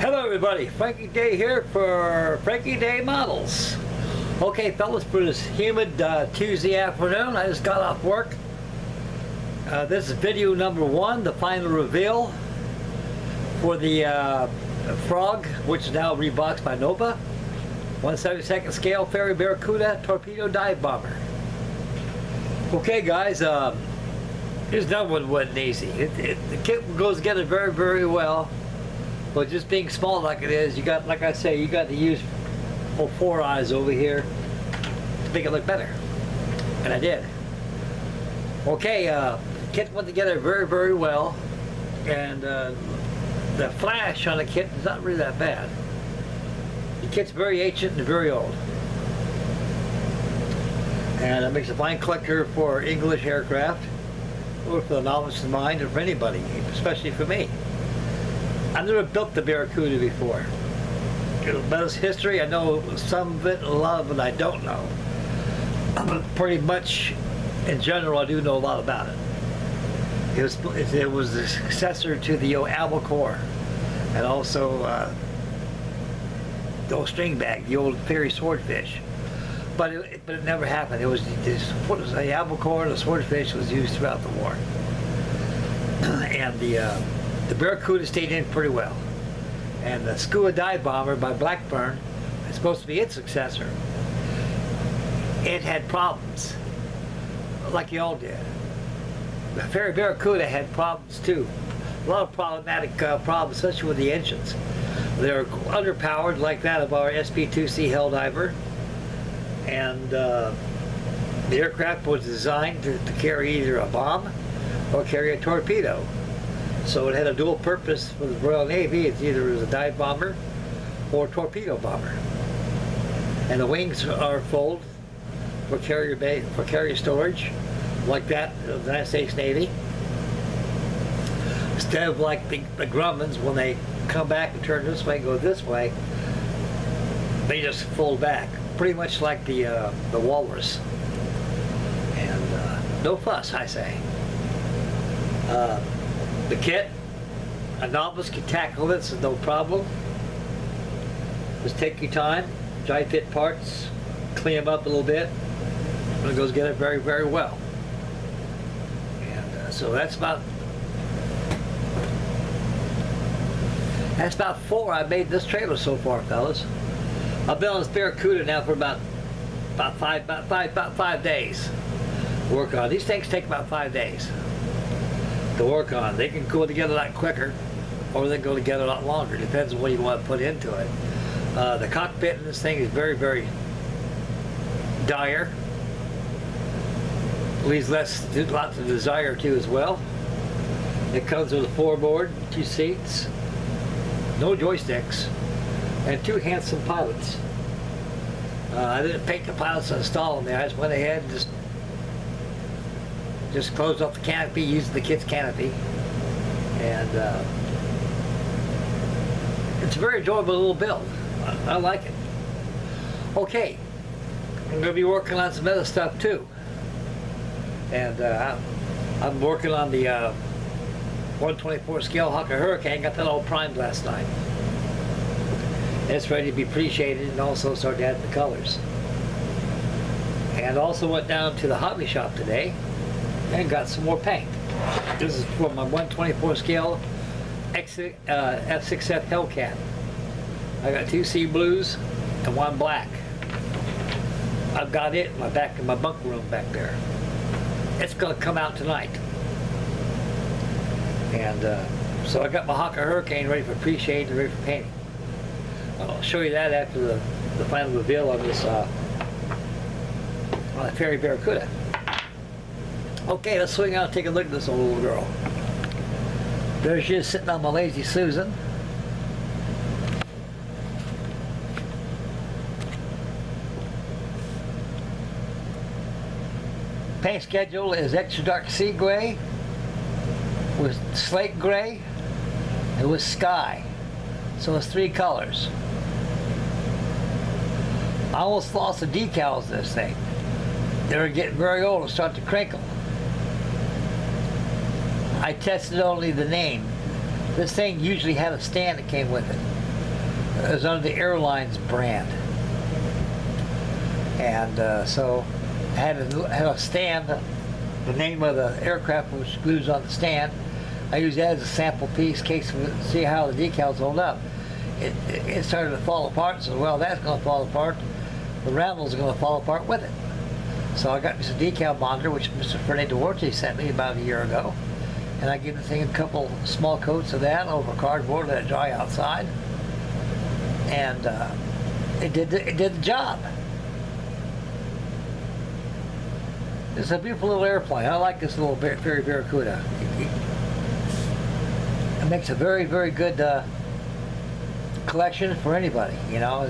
Hello everybody, Frankie Day here for Frankie Day Models. Okay fellas, for this humid Tuesday afternoon, I just got off work. This is video number 1, the final reveal for the Frog, which is now reboxed by Nova. 1/72 scale FAIREY Barracuda Torpedo dive bomber. Okay guys, this another one wasn't easy. The kit goes together very, very well. But just being small like it is, you got, like I say, you got to use 4 eyes over here to make it look better. And I did. Okay, the kit went together very, very well. And the flash on the kit is not really that bad. The kit's very ancient and very old. And it makes a fine collector for English aircraft, or for the novice in mind, or for anybody, especially for me. I've never built the Barracuda before. About its history, I know some of it, a lot of it I don't know. Pretty much, in general, I do know a lot about it. It was the successor to the albacore, and also the old string bag, the old fairy swordfish. But it never happened. It was the albacore and the swordfish was used throughout the war, and the Barracuda stayed in pretty well. And the Scuba dive bomber by Blackburn is supposed to be its successor. It had problems, like you all did. The FAIREY Barracuda had problems too. A lot of problematic problems, especially with the engines. They're underpowered, like that of our SP2C Helldiver. And the aircraft was designed to carry either a bomb or carry a torpedo. So it had a dual purpose for the Royal Navy. It's either as a dive bomber or a torpedo bomber. And the wings are fold for carrier bay, for carrier storage, like that of the United States Navy. Instead of like the Grumman's, when they come back and turn this way and go this way, they just fold back. Pretty much like the Walrus. And no fuss, I say. The kit, a novice can tackle this, no problem. Just take your time, dry fit parts, clean them up a little bit, and it goes together very, very well. And so that's about 4 I made this trailer so far, fellas. I've been on this Barracuda now for about 5 days. Work on these things take about 5 days to work on. They can go together a lot quicker, or they go together a lot longer. Depends on what you want to put into it. The cockpit in this thing is very, very dire. Leaves lots of desire to as well. It comes with a floorboard, 2 seats, no joysticks, and 2 handsome pilots. I didn't paint the pilots and install them there. I just went ahead and just closed off the canopy, used the kit's canopy, and it's a very enjoyable little build. I like it. Okay, I'm going to be working on some other stuff too, and I'm working on the 1/24 scale Hawker Hurricane. Got that all primed last night. It's ready to be appreciated and also start to add the colors. And also went down to the hobby shop today and got some more paint. This is for my 1/24 scale F6F Hellcat. I got 2 sea blues and 1 black. I've got it in my bunk room back there. It's going to come out tonight. And so I got my Hawker Hurricane ready for appreciating and ready for painting. I'll show you that after the final reveal of this FAIREY Barracuda. Okay, let's swing out and take a look at this old little girl. There she is sitting on my Lazy Susan. Paint schedule is extra dark sea gray with slate gray and with sky. So it's 3 colors. I almost lost the decals in this thing. They were getting very old and start to crinkle. I tested only the name. This thing usually had a stand that came with it. It was under the airlines brand. And so I had a stand. The name of the aircraft was glued on the stand. I used that as a sample piece in case to see how the decals hold up. It started to fall apart, so well, that's going to fall apart. The roundels are going to fall apart with it. So I got me some decal bonder, which Mr. Frankie Day Models sent me about a year ago. And I gave the thing a couple small coats of that over cardboard, let it dry outside. And it did the job. It's a beautiful little airplane. I like this little Fairy Barracuda. It makes a very, very good collection for anybody. You know,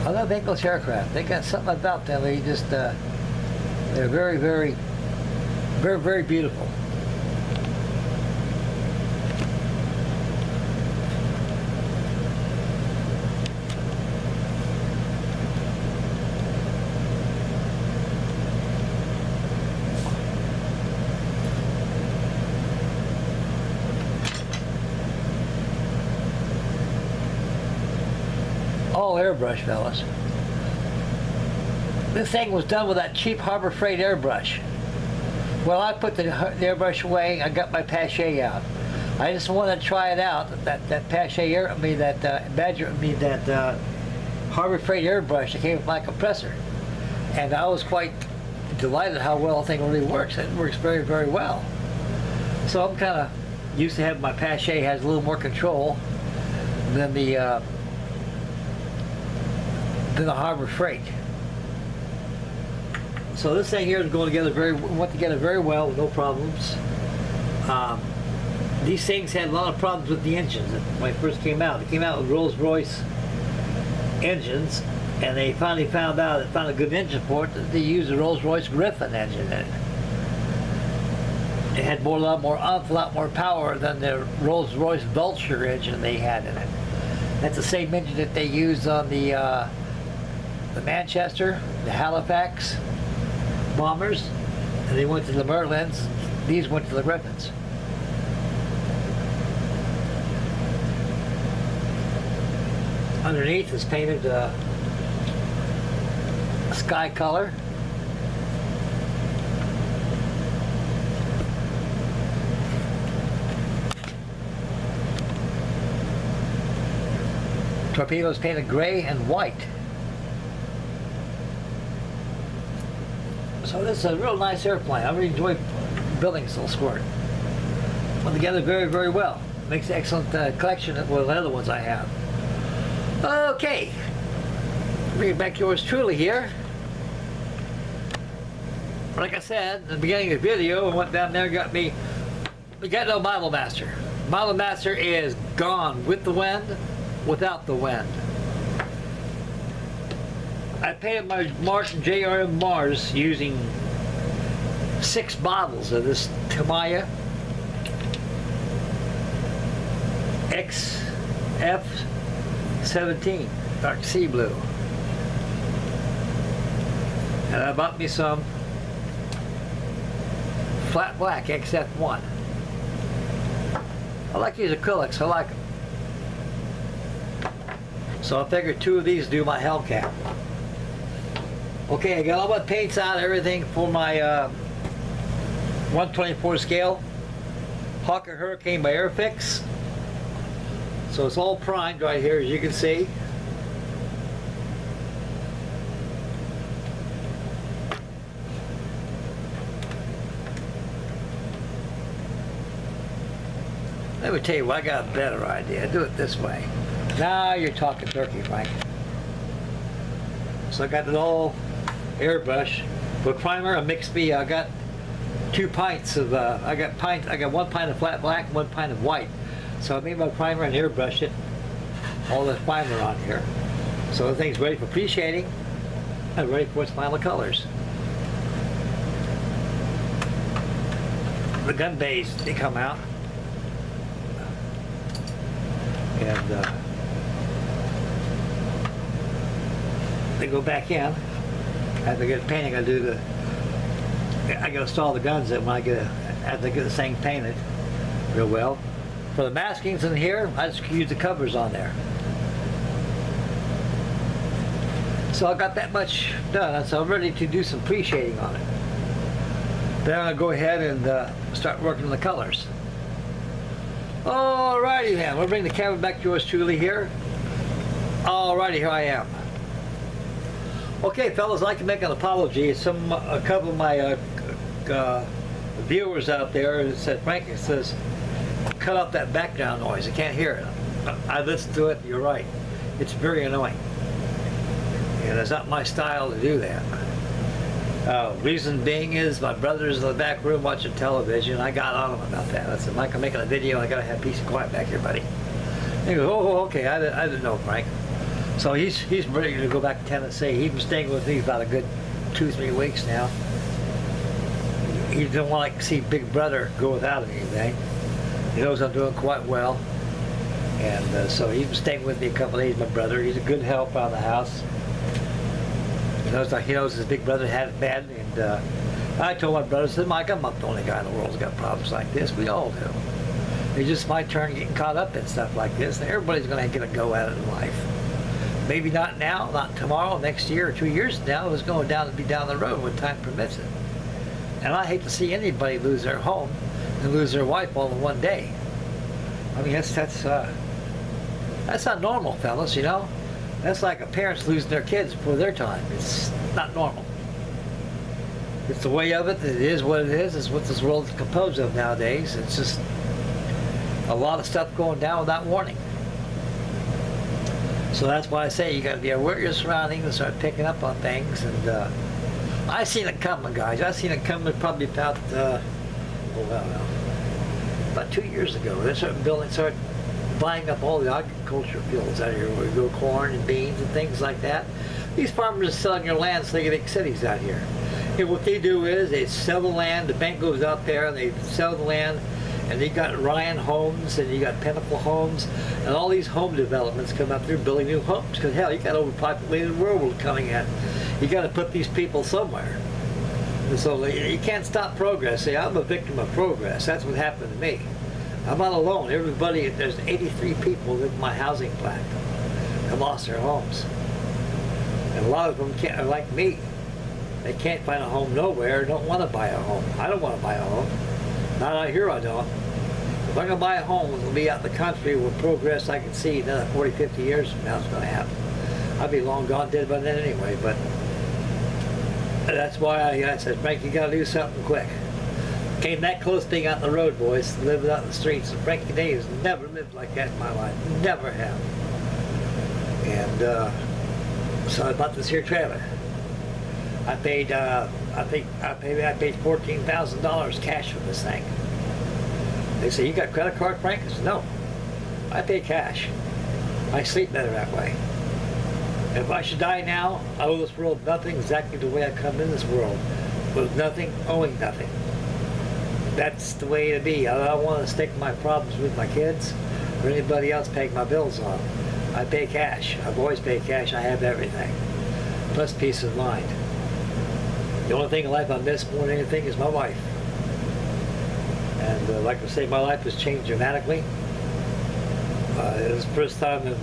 I love English aircraft. They got something about them. They just, they're very, very, very, very beautiful. All airbrush, fellas. This thing was done with that cheap Harbor Freight airbrush. Well, I put the airbrush away. I got my Pache out. I just wanted to try it out. That Pache Harbor Freight airbrush that came with my compressor, and I was quite delighted how well the thing really works. It works very, very well. So I'm kind of used to having my Pache has a little more control than the Harbor Freight. So this thing here is going together went together very well with no problems. These things had a lot of problems with the engines when they first came out. They came out with Rolls-Royce engines, and they finally found a good engine for it. They used a Rolls-Royce Griffin engine in it. It had a lot more power than the Rolls-Royce Vulture engine they had in it. That's the same engine that they used on the Manchester, the Halifax bombers, and they went to the Merlins. These went to the Griffins. Underneath is painted sky color. Torpedo is painted gray and white. So this is a real nice airplane. I really enjoy building this little squirt. Put together very, very well. Makes an excellent collection of the other ones I have. Okay, bring it back to yours truly here. Like I said in the beginning of the video, I went down there and we got no Model Master. Model Master is gone with the wind, without the wind. I painted my Martian JRM Mars using 6 bottles of this Tamiya XF17 dark sea blue, and I bought me some flat black XF1. I like these acrylics. I like them. So I figured 2 of these do my helm cap. Okay, I got all my paints out, everything for my 1/24 scale Hawker Hurricane by Airfix. So it's all primed right here, as you can see. Let me tell you what, I got a better idea. Do it this way. Now you're talking turkey, Frank. So I got it all airbrush. With primer, I got 2 pints of, I got 1 pint of flat black, 1 pint of white. So I made my primer and airbrushed it, all the primer on here. So the thing's ready for pre-shading and ready for its final colors. The gun bays, they come out. And they go back in. After I get painting, I gotta install the guns in when after I get the thing painted real well. For the maskings in here, I just use the covers on there. So I got that much done, so I'm ready to do some pre-shading on it. Then I'm going to go ahead and start working on the colors. Alrighty then, we'll bring the camera back to yours truly here. Alrighty, here I am. Okay, fellas, I'd like to make an apology. A couple of my viewers out there said, Frank, it says, cut out that background noise. I can't hear it. I listened to it. You're right. It's very annoying. And it's not my style to do that. Reason being is my brother's in the back room watching television. I got on him about that. I said, Mike, I'm making a video. I got to have peace and quiet back here, buddy. He goes, oh, okay. I didn't know, Frank. So he's ready to go back to Tennessee. He's been staying with me about a good 2-3 weeks now. He didn't want to see Big Brother go without anything. He knows I'm doing quite well. And so he's been staying with me a couple of days, my brother. He's a good help around the house. He knows his big brother had it bad, and I told my brother, I said, Mike, I'm not the only guy in the world who's got problems like this. We all do. It's just my turn getting caught up in stuff like this, and everybody's going to get a go at it in life. Maybe not now, not tomorrow, next year, or 2 years from now. It's going to be down the road when time permits it. And I hate to see anybody lose their home and lose their wife all in one day. I mean, that's not normal, fellas, you know? That's like a parents losing their kids before their time. It's not normal. It's the way of it. It is what it is. It's what this world is composed of nowadays. It's just a lot of stuff going down without warning. So that's why I say you got to be aware of your surroundings and start picking up on things. And I seen it coming, guys. I seen it coming probably about about 2 years ago. They started buying up all the agriculture fields out here where we grow corn and beans and things like that. These farmers are selling their land so they can make cities out here. And what they do is they sell the land, the bank goes out there and they sell the land, and you got Ryan Homes and you got Pinnacle Homes, and all these home developments come up there building new homes. Because hell, you got an overpopulated world coming in. You got to put these people somewhere. And so you can't stop progress. See, I'm a victim of progress. That's what happened to me. I'm not alone. Everybody, there's 83 people live in my housing plat that lost their homes. And a lot of them are like me. They can't find a home nowhere, don't want to buy a home. I don't want to buy a home. Not out here, I don't. If I'm going to buy a home, it'll be out in the country with progress I can see another 40, 50 years from now it's going to happen. I'll be long gone dead by then anyway, but that's why I said, Frank, you got to do something quick. Came that close being out in the road, boys, living out in the streets. And Frankie Day has never lived like that in my life. Never have. And so I bought this here trailer. I paid $14,000 cash for this thing. They say, you got a credit card, Frank? I said, no. I pay cash. I sleep better that way. If I should die now, I owe this world nothing, exactly the way I come in this world. With nothing, owing nothing. That's the way to be. I don't want to stick my problems with my kids or anybody else paying my bills on. I pay cash. I've always paid cash. I have everything. Plus peace of mind. The only thing in life I miss more than anything is my wife. And like I say, my life has changed dramatically. It was the first time in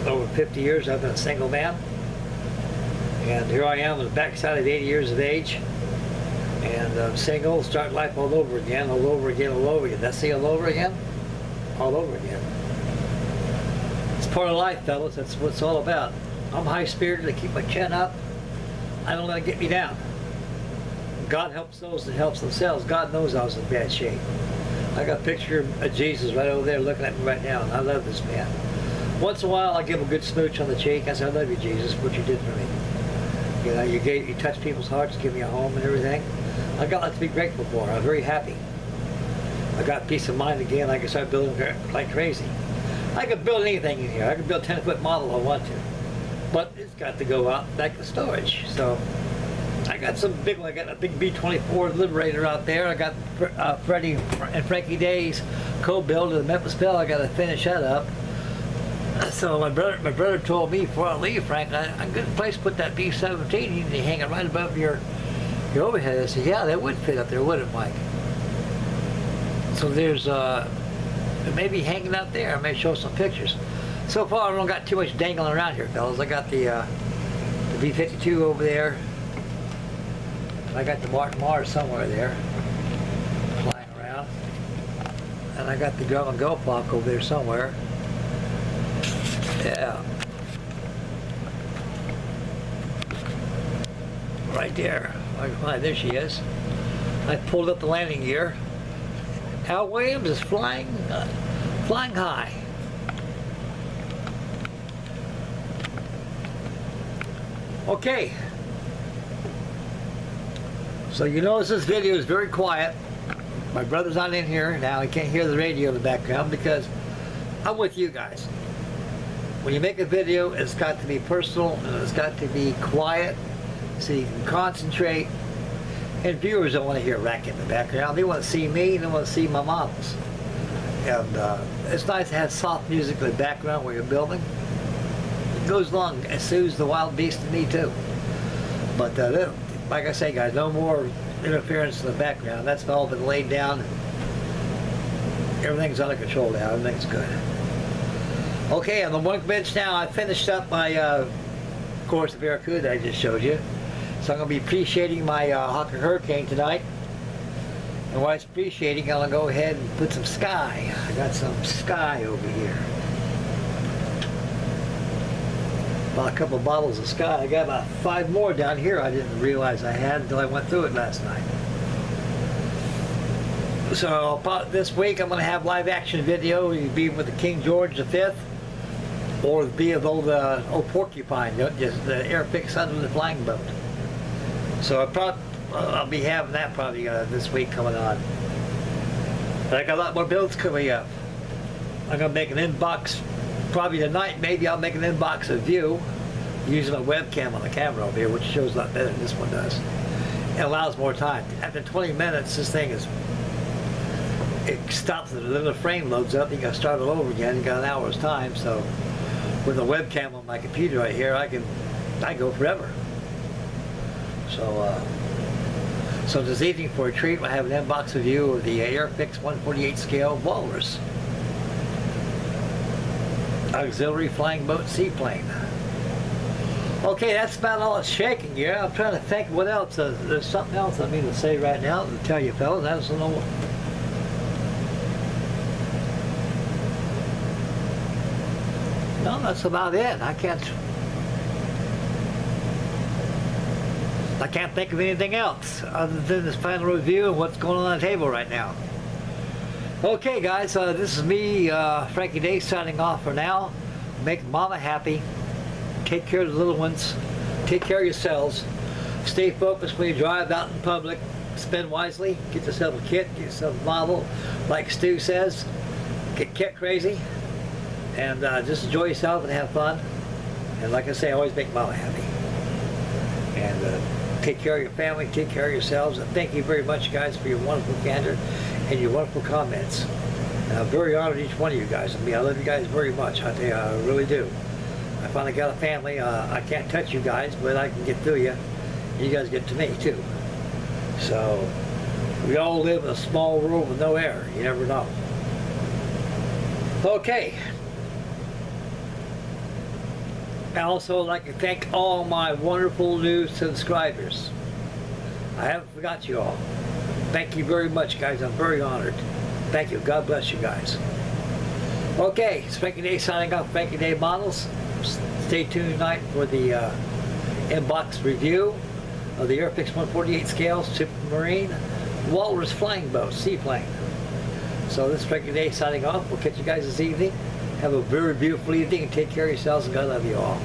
over 50 years I've been a single man. And here I am on the backside of 80 years of age. And I'm single, start life all over again, all over again, all over again. That's the all over again? All over again. It's part of life, fellas. That's what it's all about. I'm high-spirited. I keep my chin up. I don't let it get me down. God helps those that helps themselves. God knows I was in bad shape. I got a picture of Jesus right over there looking at me right now, and I love this man. Once in a while, I give him a good smooch on the cheek. I say, I love you, Jesus, what you did for me. You know, you touch people's hearts, give me a home and everything. I got a lot to be grateful for. I'm very happy. I got peace of mind again. I can start building like crazy. I could build anything in here. I could build a 10-foot model I want to. But it's got to go out back to storage. So I got some big one. I got a big B-24 Liberator out there. I got Freddie and Frankie Day's co-build of the Memphis Belle. I got to finish that up. So my brother told me before I leave, Frank, I'm good place to put that B-17. You need to hang it right above your overhead. I said, yeah, that would fit up there, wouldn't it, Mike? So there's It may be hanging out there. I may show some pictures. So far, I don't got too much dangling around here, fellas. I got the B-52 over there. I got the Martin Mars somewhere there, flying around. And I got the drum and go block over there somewhere. Yeah. Right there. There she is. I pulled up the landing gear. Al Williams is flying high. Okay. So you notice this video is very quiet. My brother's not in here now. I can't hear the radio in the background because I'm with you guys. When you make a video, it's got to be personal and it's got to be quiet so you can concentrate. And viewers don't want to hear racket in the background. They want to see me and they want to see my models. And it's nice to have soft music in the background where you're building. It goes along. It soothes the wild beast in me too. But like I say, guys, no more interference in the background. That's all been laid down. Everything's under control now. Everything's good. Okay, on the workbench now, I finished up my, of course, the Barracuda I just showed you. So I'm going to be appreciating my Hawker Hurricane tonight. And while it's appreciating, I'm going to go ahead and put some sky. I got some sky over here. Bought a couple of bottles of sky. I got about 5 more down here I didn't realize I had until I went through it last night. So this week I'm going to have live action video. You'll be with the King George V or be of old Porcupine, just the airfix under the flying boat. So I'll be having that probably this week coming on. But I got a lot more builds coming up. I'm going to make an inbox probably tonight. Maybe I'll make an inbox of view using a webcam on the camera over here, which shows a lot better than this one does. It allows more time. After 20 minutes, this thing it stops and then the frame loads up. You got to start it over again. You got an hour's time. So with a webcam on my computer right here, I go forever. So this evening for a treat, we'll have an inbox review of the Airfix 148 scale Walrus auxiliary flying boat seaplane. Okay, that's about all it's shaking here. I'm trying to think what else. There's something else I mean to say right now to tell you fellas. I just don't know what. No, that's about it. I can't think of anything else other than this final review and what's going on the table right now. Okay, guys, this is me, Frankie Day, signing off for now. Make mama happy. Take care of the little ones. Take care of yourselves. Stay focused when you drive out in public. Spend wisely. Get yourself a kit. Get yourself a model. Like Stu says, get kit crazy. And just enjoy yourself and have fun. And like I say, always make mama happy. And take care of your family, take care of yourselves, and thank you very much, guys, for your wonderful candor and your wonderful comments. And I'm very honored each one of you guys. I mean, I love you guys very much. I tell you, I really do. I finally got a family. I can't touch you guys, but I can get through you. You guys get to me, too. So, we all live in a small world with no air. You never know. Okay. I also would like to thank all my wonderful new subscribers. I haven't forgot you all. Thank you very much, guys. I'm very honored. Thank you. God bless you guys. Okay, it's Frankie Day signing off. Frankie Day Models. Stay tuned tonight for the inbox review of the Airfix 148 scale Supermarine Walrus flying boat seaplane. So this is Frankie Day signing off. We'll catch you guys this evening. Have a very beautiful evening and take care of yourselves, and God love you all.